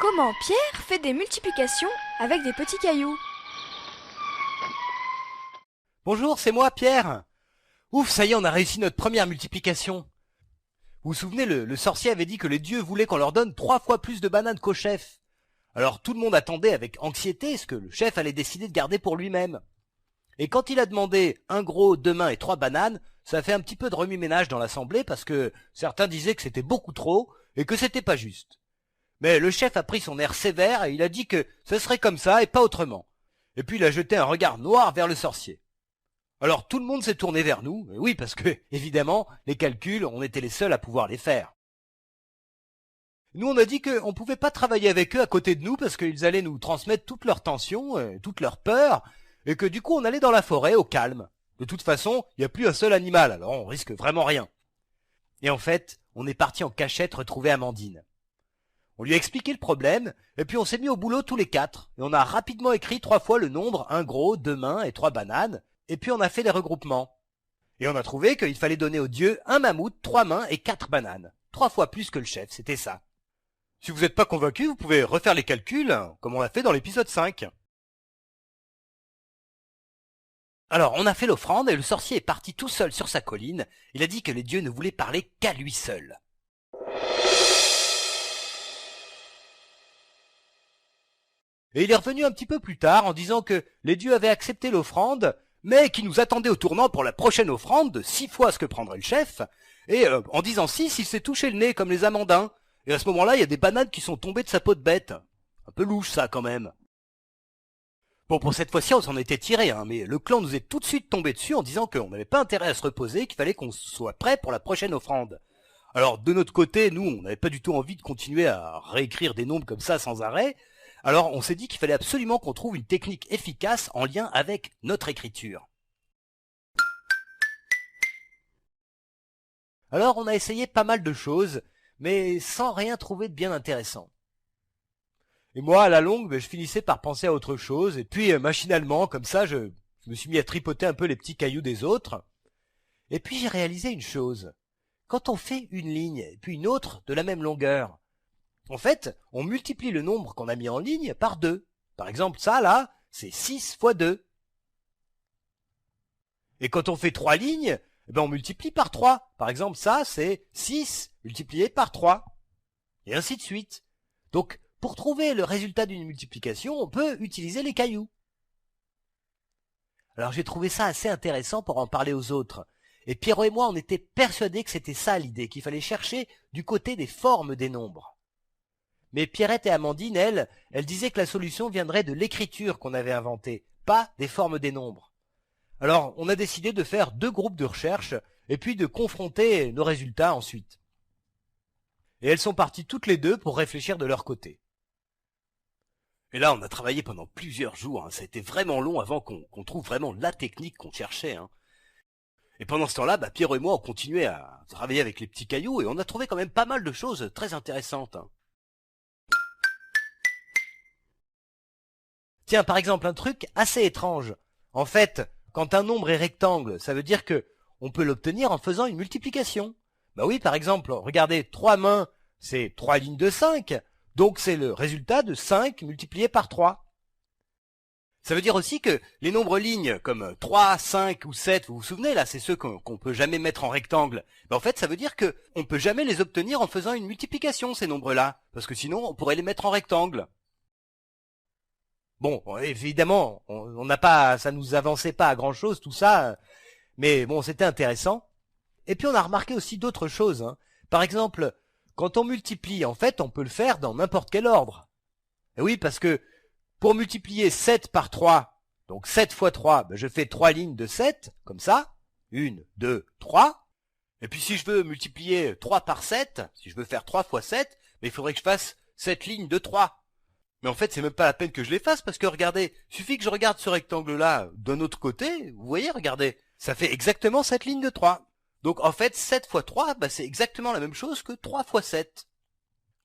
Comment Pierre fait des multiplications avec des petits cailloux? Bonjour, c'est moi, Pierre. Ouf, ça y est, on a réussi notre première multiplication. Vous vous souvenez, le sorcier avait dit que les dieux voulaient qu'on leur donne 3 fois plus de bananes qu'au chef. Alors tout le monde attendait avec anxiété ce que le chef allait décider de garder pour lui-même. Et quand il a demandé un gros, 2 mains et 3 bananes, ça a fait un petit peu de remue-ménage dans l'assemblée parce que certains disaient que c'était beaucoup trop et que c'était pas juste. Mais le chef a pris son air sévère et il a dit que ce serait comme ça et pas autrement. Et puis il a jeté un regard noir vers le sorcier. Alors tout le monde s'est tourné vers nous, et oui parce que, évidemment, les calculs, on était les seuls à pouvoir les faire. Nous on a dit qu'on ne pouvait pas travailler avec eux à côté de nous parce qu'ils allaient nous transmettre toutes leurs tensions, toutes leurs peurs, et que du coup on allait dans la forêt au calme. De toute façon, il n'y a plus un seul animal, alors on risque vraiment rien. Et en fait, on est parti en cachette retrouver Amandine. On lui a expliqué le problème, et puis on s'est mis au boulot tous les 4, et on a rapidement écrit 3 fois le nombre, un gros, 2 mains et 3 bananes, et puis on a fait les regroupements. Et on a trouvé qu'il fallait donner au dieu un mammouth, 3 mains et 4 bananes. 3 fois plus que le chef, c'était ça. Si vous n'êtes pas convaincu, vous pouvez refaire les calculs, comme on l'a fait dans l'épisode 5. Alors, on a fait l'offrande, et le sorcier est parti tout seul sur sa colline. Il a dit que les dieux ne voulaient parler qu'à lui seul. Et il est revenu un petit peu plus tard en disant que les dieux avaient accepté l'offrande, mais qu'ils nous attendaient au tournant pour la prochaine offrande de 6 fois ce que prendrait le chef, et en disant 6, il s'est touché le nez comme les Amandins, et à ce moment-là, il y a des bananes qui sont tombées de sa peau de bête. Un peu louche ça quand même. Bon, pour cette fois-ci, on s'en était tiré, mais le clan nous est tout de suite tombé dessus en disant qu'on n'avait pas intérêt à se reposer, qu'il fallait qu'on soit prêt pour la prochaine offrande. Alors de notre côté, nous, on n'avait pas du tout envie de continuer à réécrire des nombres comme ça sans arrêt, alors on s'est dit qu'il fallait absolument qu'on trouve une technique efficace en lien avec notre écriture. Alors on a essayé pas mal de choses, mais sans rien trouver de bien intéressant. Et moi, à la longue, je finissais par penser à autre chose, et puis machinalement, comme ça, je me suis mis à tripoter un peu les petits cailloux des autres. Et puis j'ai réalisé une chose. Quand on fait une ligne, et puis une autre de la même longueur, en fait, on multiplie le nombre qu'on a mis en ligne par 2. Par exemple, ça, là, c'est 6 fois 2. Et quand on fait 3 lignes, on multiplie par 3. Par exemple, ça, c'est 6 multiplié par 3. Et ainsi de suite. Donc, pour trouver le résultat d'une multiplication, on peut utiliser les cailloux. Alors, j'ai trouvé ça assez intéressant pour en parler aux autres. Et Pierrot et moi, on était persuadés que c'était ça l'idée, qu'il fallait chercher du côté des formes des nombres. Mais Pierrette et Amandine, elles disaient que la solution viendrait de l'écriture qu'on avait inventée, pas des formes des nombres. Alors, on a décidé de faire 2 groupes de recherche, et puis de confronter nos résultats ensuite. Et elles sont parties toutes les 2 pour réfléchir de leur côté. Et là, on a travaillé pendant plusieurs jours, ça a été vraiment long avant qu'on trouve vraiment la technique qu'on cherchait. Et pendant ce temps-là, Pierrot et moi, on continuait à travailler avec les petits cailloux, et on a trouvé quand même pas mal de choses très intéressantes. Tiens, par exemple, un truc assez étrange. En fait, quand un nombre est rectangle, ça veut dire que on peut l'obtenir en faisant une multiplication. Bah oui, par exemple, regardez, 3 mains, c'est 3 lignes de 5, donc c'est le résultat de 5 multiplié par 3. Ça veut dire aussi que les nombres lignes comme 3, 5 ou 7, vous vous souvenez là, c'est ceux qu'on peut jamais mettre en rectangle. En fait, ça veut dire que on peut jamais les obtenir en faisant une multiplication, ces nombres-là, parce que sinon on pourrait les mettre en rectangle. Bon, évidemment, on n'a pas, ça nous avançait pas à grand chose tout ça, mais bon, c'était intéressant. Et puis on a remarqué aussi d'autres choses. Par exemple, quand on multiplie, en fait, on peut le faire dans n'importe quel ordre. Et oui, parce que pour multiplier 7 par 3, donc 7 fois 3, je fais 3 lignes de 7, comme ça. 1, 2, 3. Et puis si je veux multiplier 3 par 7, si je veux faire 3 fois 7, il faudrait que je fasse 7 lignes de 3. Mais en fait, c'est même pas la peine que je les fasse parce que regardez, suffit que je regarde ce rectangle-là d'un autre côté, vous voyez, regardez, ça fait exactement cette ligne de 3. Donc en fait, 7 fois 3, c'est exactement la même chose que 3 fois 7.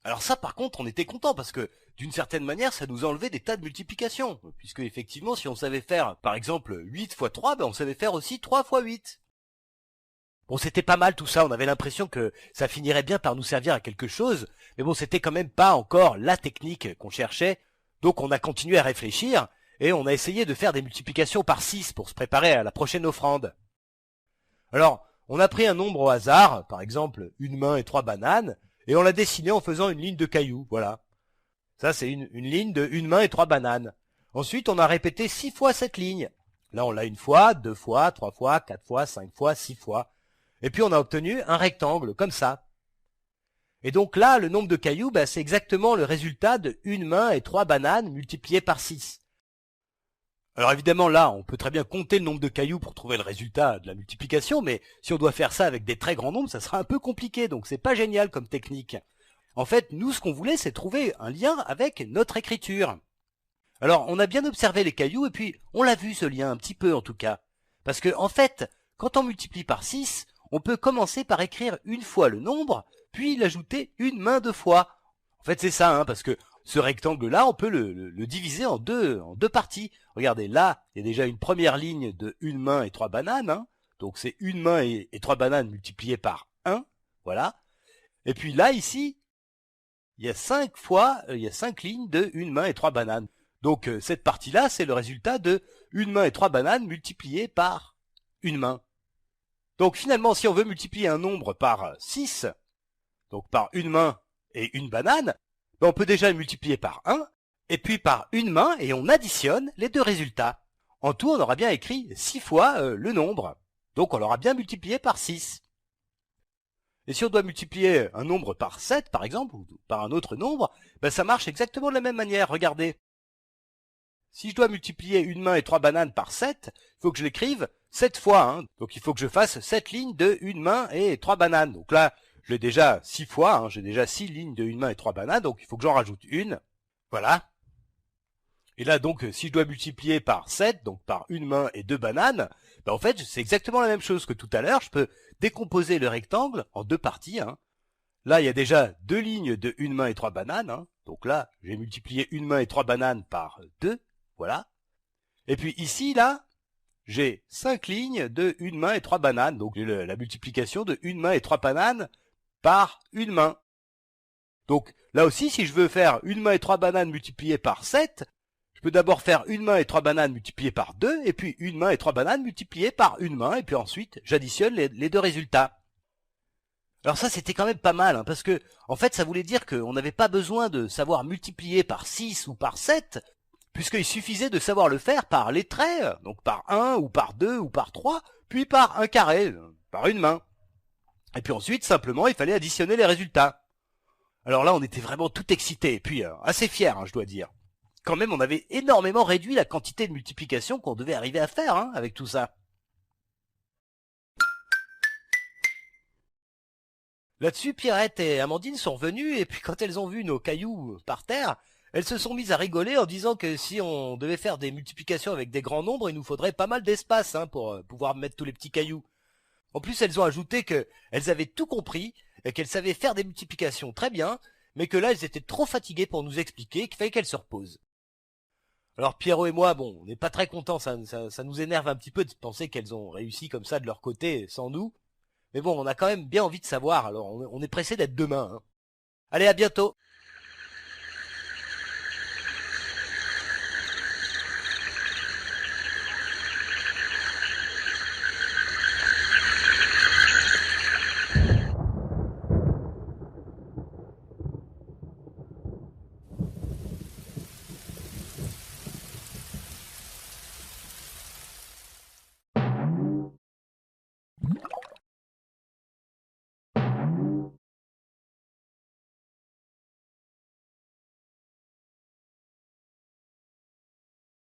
Alors ça, par contre, on était content parce que d'une certaine manière, ça nous enlevait des tas de multiplications. Puisque effectivement, si on savait faire, par exemple, 8 fois 3, on savait faire aussi 3 fois 8. Bon, c'était pas mal tout ça, on avait l'impression que ça finirait bien par nous servir à quelque chose, mais bon, c'était quand même pas encore la technique qu'on cherchait, donc on a continué à réfléchir, et on a essayé de faire des multiplications par 6 pour se préparer à la prochaine offrande. Alors, on a pris un nombre au hasard, par exemple une main et 3 bananes, et on l'a dessiné en faisant une ligne de cailloux, voilà. Ça, c'est une ligne de une main et 3 bananes. Ensuite, on a répété 6 fois cette ligne. Là, on l'a une fois, 2 fois, 3 fois, 4 fois, 5 fois, 6 fois. Et puis, on a obtenu un rectangle, comme ça. Et donc là, le nombre de cailloux, c'est exactement le résultat de une main et 3 bananes multipliées par 6. Alors évidemment, là, on peut très bien compter le nombre de cailloux pour trouver le résultat de la multiplication, mais si on doit faire ça avec des très grands nombres, ça sera un peu compliqué, donc c'est pas génial comme technique. En fait, nous, ce qu'on voulait, c'est trouver un lien avec notre écriture. Alors, on a bien observé les cailloux, et puis on l'a vu ce lien, un petit peu en tout cas. Parce que, en fait, quand on multiplie par 6, on peut commencer par écrire une fois le nombre, puis l'ajouter une main 2 fois. En fait, c'est ça, parce que ce rectangle-là, on peut le diviser en deux parties. Regardez, là, il y a déjà une première ligne de une main et 3 bananes. Donc c'est une main et 3 bananes multipliées par 1. Voilà. Et puis là, ici, il y a 5 lignes de une main et 3 bananes. Donc cette partie-là, c'est le résultat de une main et 3 bananes multipliées par une main. Donc finalement, si on veut multiplier un nombre par 6, donc par une main et une banane, on peut déjà le multiplier par 1, et puis par une main, et on additionne les deux résultats. En tout, on aura bien écrit 6 fois le nombre. Donc on l'aura bien multiplié par 6. Et si on doit multiplier un nombre par 7, par exemple, ou par un autre nombre, ça marche exactement de la même manière. Regardez. Si je dois multiplier une main et 3 bananes par 7, il faut que je l'écrive 7 fois. Donc il faut que je fasse 7 lignes de une main et 3 bananes. Donc là, je l'ai déjà 6 fois, j'ai déjà 6 lignes de une main et 3 bananes, donc il faut que j'en rajoute une. Voilà. Et là, donc, si je dois multiplier par 7, donc par une main et 2 bananes, en fait, c'est exactement la même chose que tout à l'heure. Je peux décomposer le rectangle en deux parties. Là, il y a déjà 2 lignes de une main et 3 bananes. Donc là, j'ai multiplié une main et 3 bananes par 2. Voilà. Et puis ici, là, j'ai 5 lignes de une main et 3 bananes. Donc la multiplication de une main et 3 bananes par une main. Donc là aussi, si je veux faire une main et 3 bananes multipliées par 7, je peux d'abord faire une main et 3 bananes multipliées par 2, et puis une main et 3 bananes multipliées par une main, et puis ensuite, j'additionne les deux résultats. Alors ça, c'était quand même pas mal, parce que, en fait, ça voulait dire qu'on n'avait pas besoin de savoir multiplier par 6 ou par 7, puisqu'il suffisait de savoir le faire par les traits, donc par 1 ou par 2 ou par 3, puis par un carré, par une main. Et puis ensuite, simplement, il fallait additionner les résultats. Alors là, on était vraiment tout excités, et puis assez fiers, je dois dire. Quand même, on avait énormément réduit la quantité de multiplication qu'on devait arriver à faire avec tout ça. Là-dessus, Pierrette et Amandine sont revenues, et puis quand elles ont vu nos cailloux par terre, elles se sont mises à rigoler en disant que si on devait faire des multiplications avec des grands nombres, il nous faudrait pas mal d'espace pour pouvoir mettre tous les petits cailloux. En plus, elles ont ajouté qu'elles avaient tout compris, et qu'elles savaient faire des multiplications très bien, mais que là, elles étaient trop fatiguées pour nous expliquer qu'il fallait qu'elles se reposent. Alors Pierrot et moi, on n'est pas très contents, ça nous énerve un petit peu de penser qu'elles ont réussi comme ça de leur côté, sans nous. Mais bon, on a quand même bien envie de savoir, alors on est pressé d'être demain. Allez, à bientôt.